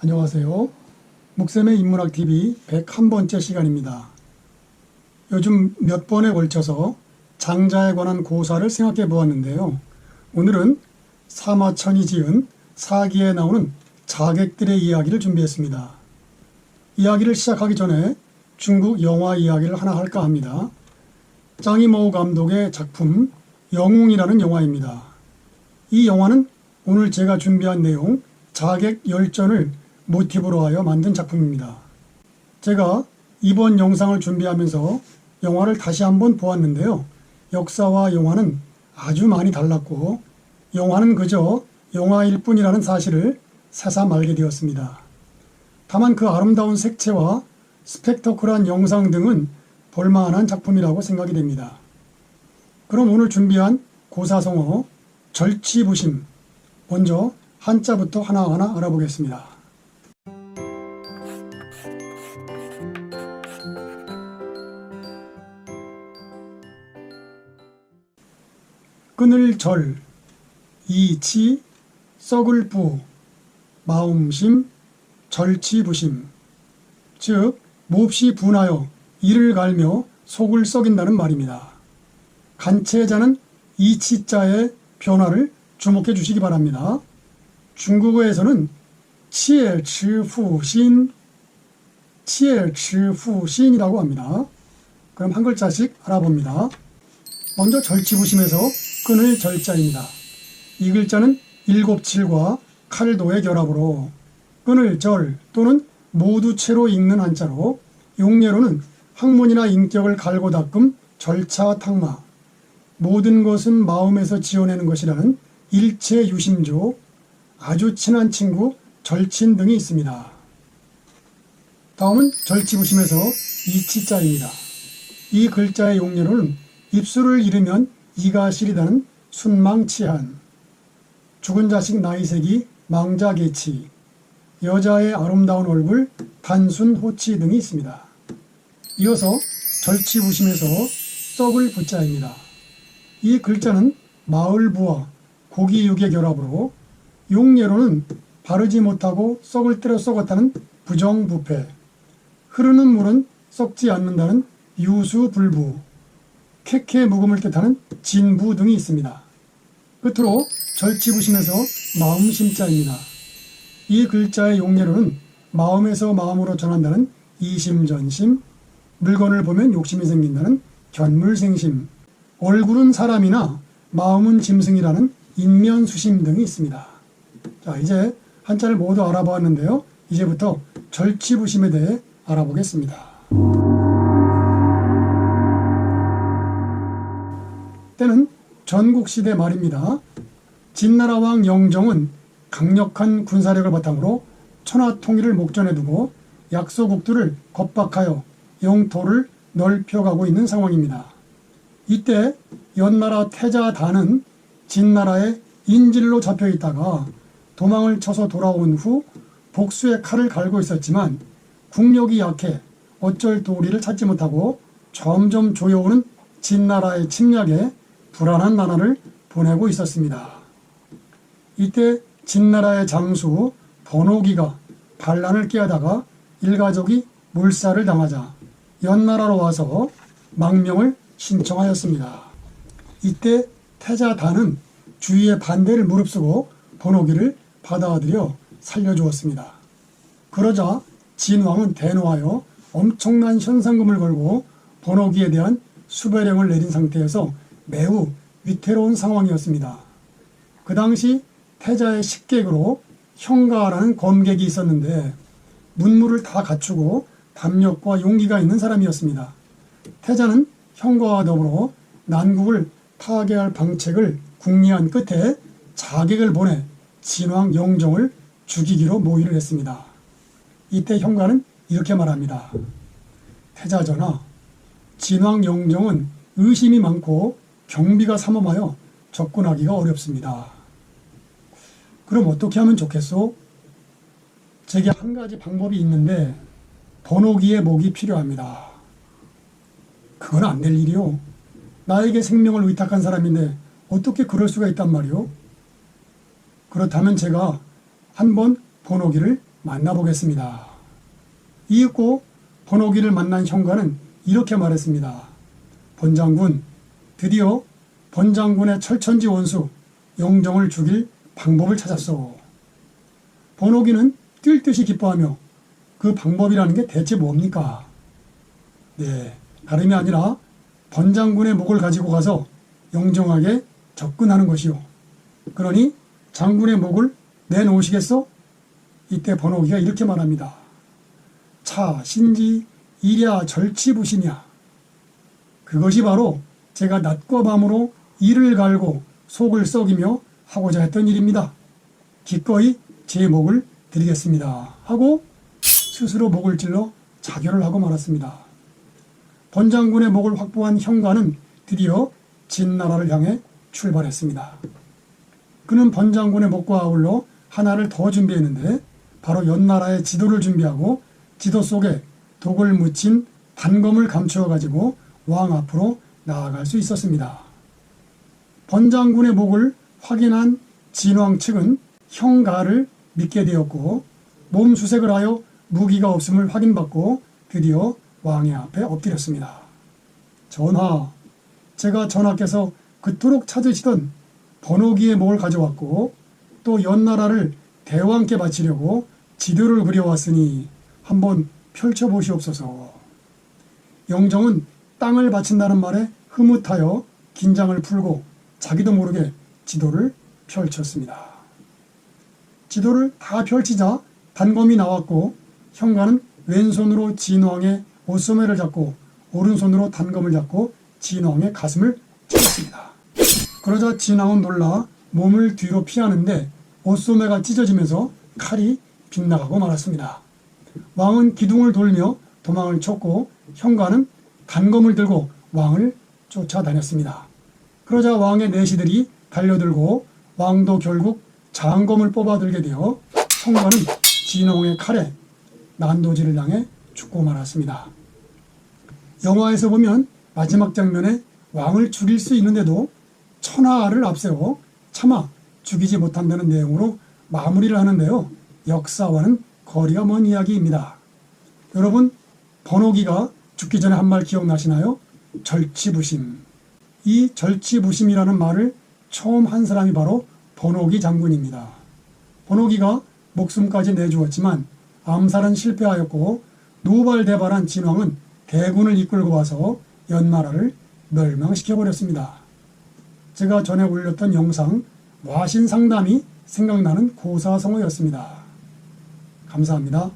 안녕하세요. 묵쌤의 인문학TV 101번째 시간입니다. 요즘 몇 번에 걸쳐서 장자에 관한 고사를 생각해 보았는데요. 오늘은 사마천이 지은 사기에 나오는 자객들의 이야기를 준비했습니다. 이야기를 시작하기 전에 중국 영화 이야기를 하나 할까 합니다. 짱이모우 감독의 작품 영웅이라는 영화입니다. 이 영화는 오늘 제가 준비한 내용 자객 열전을 모티브로 하여 만든 작품입니다. 제가 이번 영상을 준비하면서 영화를 다시 한번 보았는데요. 역사와 영화는 아주 많이 달랐고 영화는 그저 영화일 뿐이라는 사실을 새삼 알게 되었습니다. 다만 그 아름다운 색채와 스펙터클한 영상 등은 볼만한 작품이라고 생각이 됩니다. 그럼 오늘 준비한 고사성어 절치부심, 먼저 한자부터 하나하나 알아보겠습니다. 끊을 절, 이치, 썩을 부, 마음심, 절치부심. 즉 몹시 분하여 이를 갈며 속을 썩인다는 말입니다. 간체자는 이치자의 변화를 주목해 주시기 바랍니다. 중국어에서는 치엘치후신, 치엘치후신이라고 합니다. 그럼 한 글자씩 알아봅니다. 먼저 절치부심에서 끊을 절자입니다. 이 글자는 일곱칠과 칼도의 결합으로 끊을 절 또는 모두체로 읽는 한자로 용례로는 학문이나 인격을 갈고 닦음 절차탕마, 모든 것은 마음에서 지어내는 것이라는 일체유심조, 아주 친한 친구 절친 등이 있습니다. 다음은 절치부심에서 이치자입니다. 이 글자의 용례로는 입술을 잃으면 이가 시리다는 순망치한, 죽은 자식 나이새기 망자개치, 여자의 아름다운 얼굴 단순호치 등이 있습니다. 이어서 절치부심에서 썩을 부자입니다. 이 글자는 마을부와 고기육의 결합으로 용례로는 바르지 못하고 썩을 때려 썩었다는 부정부패, 흐르는 물은 썩지 않는다는 유수불부, 캐캐 묵음을 뜻하는 진부 등이 있습니다. 끝으로 절치부심에서 마음심자입니다. 이 글자의 용례로는 마음에서 마음으로 전한다는 이심전심, 물건을 보면 욕심이 생긴다는 견물생심, 얼굴은 사람이나 마음은 짐승이라는 인면수심 등이 있습니다. 자, 이제 한자를 모두 알아보았는데요. 이제부터 절치부심에 대해 알아보겠습니다. 때는 전국시대 말입니다. 진나라 왕 영정은 강력한 군사력을 바탕으로 천하통일을 목전에 두고 약소국들을 겁박하여 영토를 넓혀가고 있는 상황입니다. 이때 연나라 태자단은 진나라의 인질로 잡혀 있다가 도망을 쳐서 돌아온 후 복수의 칼을 갈고 있었지만 국력이 약해 어쩔 도리를 찾지 못하고 점점 조여오는 진나라의 침략에 불안한 나날을 보내고 있었습니다. 이때 진나라의 장수 번호기가 반란을 깨하다가 일가족이 몰살을 당하자 연나라로 와서 망명을 신청하였습니다. 이때 태자단은 주위의 반대를 무릅쓰고 번호기를 받아들여 살려주었습니다. 그러자 진왕은 대노하여 엄청난 현상금을 걸고 번호기에 대한 수배령을 내린 상태에서 매우 위태로운 상황이었습니다. 그 당시 태자의 식객으로 형가라는 검객이 있었는데 문무를 다 갖추고 담력과 용기가 있는 사람이었습니다. 태자는 형가와 더불어 난국을 타개할 방책을 궁리한 끝에 자객을 보내 진왕 영정을 죽이기로 모의를 했습니다. 이때 형가는 이렇게 말합니다. 태자전하, 진왕 영정은 의심이 많고 경비가 삼엄하여 접근하기가 어렵습니다. 그럼 어떻게 하면 좋겠소? 제게 한 가지 방법이 있는데 번호기의 목이 필요합니다. 그건 안 될 일이요. 나에게 생명을 의탁한 사람인데 어떻게 그럴 수가 있단 말이오? 그렇다면 제가 한번 번호기를 만나보겠습니다. 이윽고 번호기를 만난 형과는 이렇게 말했습니다. 번장군, 드디어 번장군의 철천지 원수 영정을 죽일 방법을 찾았소. 번호기는 뛸 듯이 기뻐하며 그 방법이라는 게 대체 뭡니까? 네, 다름이 아니라 번장군의 목을 가지고 가서 영정에게 접근하는 것이요. 그러니 장군의 목을 내놓으시겠소? 이때 번호기가 이렇게 말합니다. 차, 신지, 이랴, 절치부시냐. 그것이 바로 제가 낮과 밤으로 이를 갈고 속을 썩이며 하고자 했던 일입니다. 기꺼이 제 목을 드리겠습니다. 하고 스스로 목을 찔러 자결을 하고 말았습니다. 번장군의 목을 확보한 형과는 드디어 진나라를 향해 출발했습니다. 그는 번장군의 목과 아울러 하나를 더 준비했는데 바로 연나라의 지도를 준비하고 지도 속에 독을 묻힌 단검을 감추어 가지고 왕 앞으로 나아갈 수 있었습니다. 번장군의 목을 확인한 진왕 측은 형가를 믿게 되었고 몸 수색을 하여 무기가 없음을 확인받고 드디어 왕의 앞에 엎드렸습니다. 전하, 제가 전하께서 그토록 찾으시던 번호기의 목을 가져왔고 또 연나라를 대왕께 바치려고 지도를 그려왔으니 한번 펼쳐보시옵소서. 영정은 땅을 바친다는 말에 흐뭇하여 긴장을 풀고 자기도 모르게 지도를 펼쳤습니다. 지도를 다 펼치자 단검이 나왔고 형가는 왼손으로 진왕의 옷소매를 잡고 오른손으로 단검을 잡고 진왕의 가슴을 찔렀습니다. 그러자 진왕은 놀라 몸을 뒤로 피하는데 옷소매가 찢어지면서 칼이 빗나가고 말았습니다. 왕은 기둥을 돌며 도망을 쳤고 형가는 단검을 들고 왕을 쫓아다녔습니다. 그러자 왕의 내시들이 달려들고 왕도 결국 장검을 뽑아들게 되어 형가는 진왕의 칼에 난도질을 당해 죽고 말았습니다. 영화에서 보면 마지막 장면에 왕을 죽일 수 있는데도 천하를 앞세워 차마 죽이지 못한다는 내용으로 마무리를 하는데요. 역사와는 거리가 먼 이야기입니다. 여러분, 번호기가 죽기 전에 한 말 기억나시나요? 절치부심. 이 절치부심이라는 말을 처음 한 사람이 바로 번호기 장군입니다. 번호기가 목숨까지 내주었지만 암살은 실패하였고 노발대발한 진왕은 대군을 이끌고 와서 연나라를 멸망시켜버렸습니다. 제가 전에 올렸던 영상 와신상담이 생각나는 고사성어였습니다. 감사합니다.